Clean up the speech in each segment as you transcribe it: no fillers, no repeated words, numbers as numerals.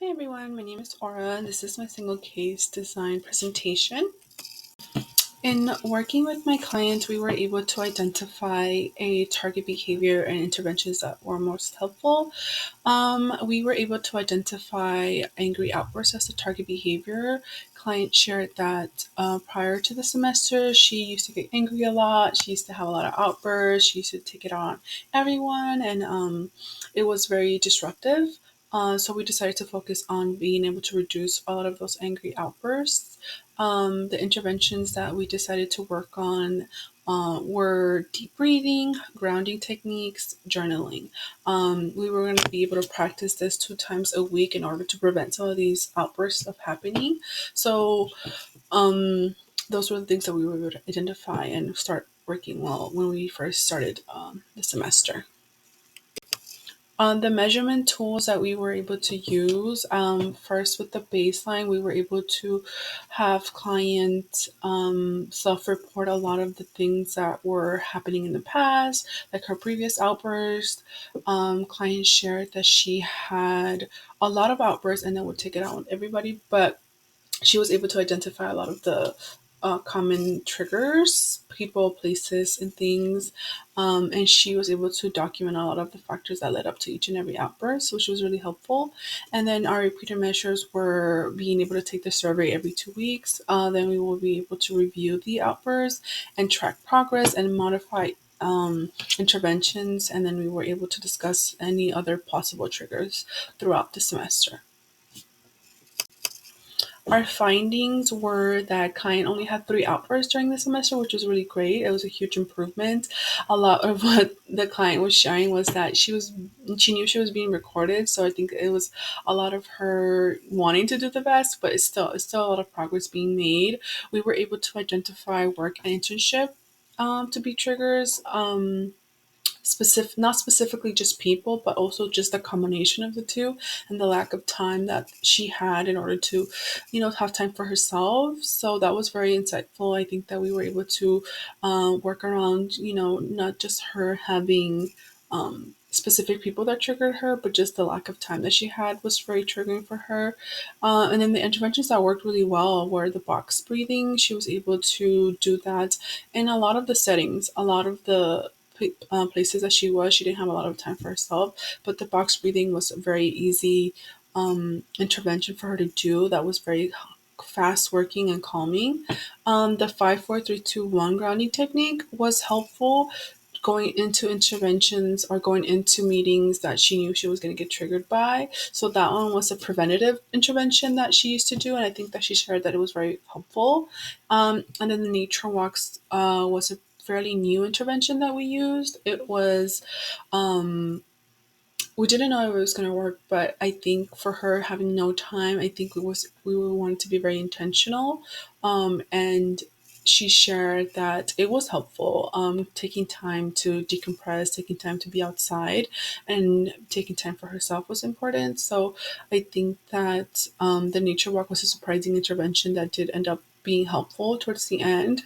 Hi everyone, my name is Aura and this is my single case design presentation. In working with my clients, we were able to identify a target behavior and interventions that were most helpful. We were able to identify angry outbursts as a target behavior. Client shared that prior to the semester, she used to get angry a lot. She used to have a lot of outbursts. She used to take it on everyone, and it was very disruptive. So we decided to focus on being able to reduce a lot of those angry outbursts. The interventions that we decided to work on were deep breathing, grounding techniques, journaling. We were going to be able to practice this 2 times a week in order to prevent some of these outbursts of happening. So um, those were the things that we were able to identify and start working well when we first started the semester. On the measurement tools that we were able to use, first with the baseline, we were able to have clients self-report a lot of the things that were happening in the past, like her previous outburst. Client shared that she had a lot of outbursts and then would take it out on everybody, but she was able to identify a lot of the common triggers, people, places, and things. And she was able to document a lot of the factors that led up to each and every outburst, which was really helpful. And then our repeater measures were being able to take the survey every 2 weeks. Then we will be able to review the outbursts and track progress and modify interventions. And then we were able to discuss any other possible triggers throughout the semester. Our findings were that client only had 3 outbursts during the semester, which was really great. It was a huge improvement. A lot of what the client was sharing was that she knew she was being recorded, so I think it was a lot of her wanting to do the best, but it's still a lot of progress being made. We were able to identify work and internship to be triggers. Not specifically just people, but also just the combination of the two and the lack of time that she had in order to have time for herself. So that was very insightful. I think that we were able to work around not just her having specific people that triggered her, but just the lack of time that she had was very triggering for her. And then the interventions that worked really well were the box breathing. She was able to do that in a lot of the settings, a lot of the places that she didn't have a lot of time for herself, but the box breathing was a very easy intervention for her to do that was very fast working and calming. The 5 4 3 2 1 grounding technique was helpful going into interventions or going into meetings that she knew she was going to get triggered by. So that one was a preventative intervention that she used to do, and I think that she shared that it was very helpful. And then the nature walks was a fairly new intervention that we used. It was we didn't know if it was going to work, but I think for her having no time, I think we wanted to be very intentional, and she shared that it was helpful, taking time to decompress, taking time to be outside, and taking time for herself was important. So I think that the nature walk was a surprising intervention that did end up being helpful towards the end.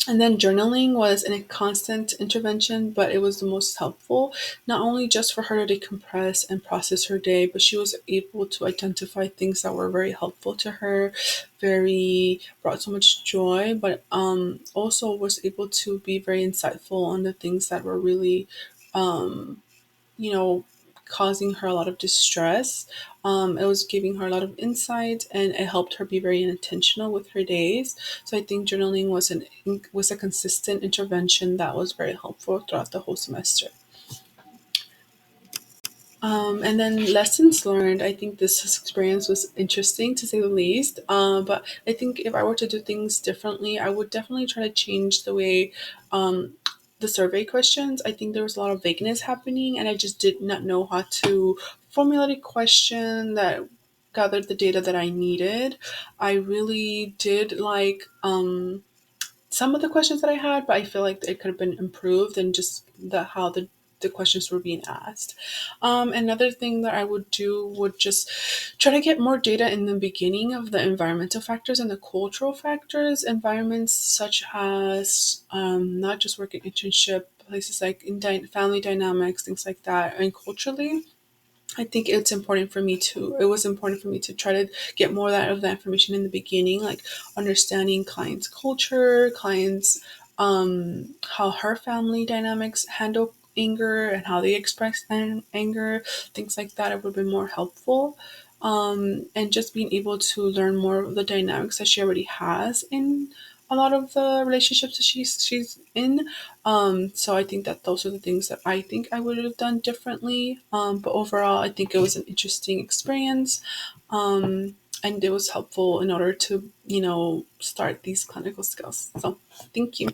And then journaling was a constant intervention, but it was the most helpful, not only just for her to decompress and process her day, but she was able to identify things that were very helpful to her, very brought so much joy, but also was able to be very insightful on the things that were really um, you know, causing her a lot of distress. It was giving her a lot of insight, and it helped her be very intentional with her days. So I think journaling was a consistent intervention that was very helpful throughout the whole semester. And then lessons learned. I think this experience was interesting to say the least. But I think if I were to do things differently, I would definitely try to change the way um, the survey questions. I think there was a lot of vagueness happening, and I just did not know how to formulate a question that gathered the data that I needed. I really did like some of the questions that I had, but I feel like it could have been improved and just the questions were being asked. Another thing that I would do would just try to get more data in the beginning of the environmental factors and the cultural factors, environments such as not just work and internship, places like family dynamics, things like that, and culturally I think it was important for me to try to get more of that information in the beginning, like understanding clients' culture, how her family dynamics handle anger and how they express anger, things like that. It would have been more helpful. And just being able to learn more of the dynamics that she already has in a lot of the relationships that she's in. So I think that those are the things that I think I would have done differently. But overall, I think it was an interesting experience. And it was helpful in order to, start these clinical skills. So thank you.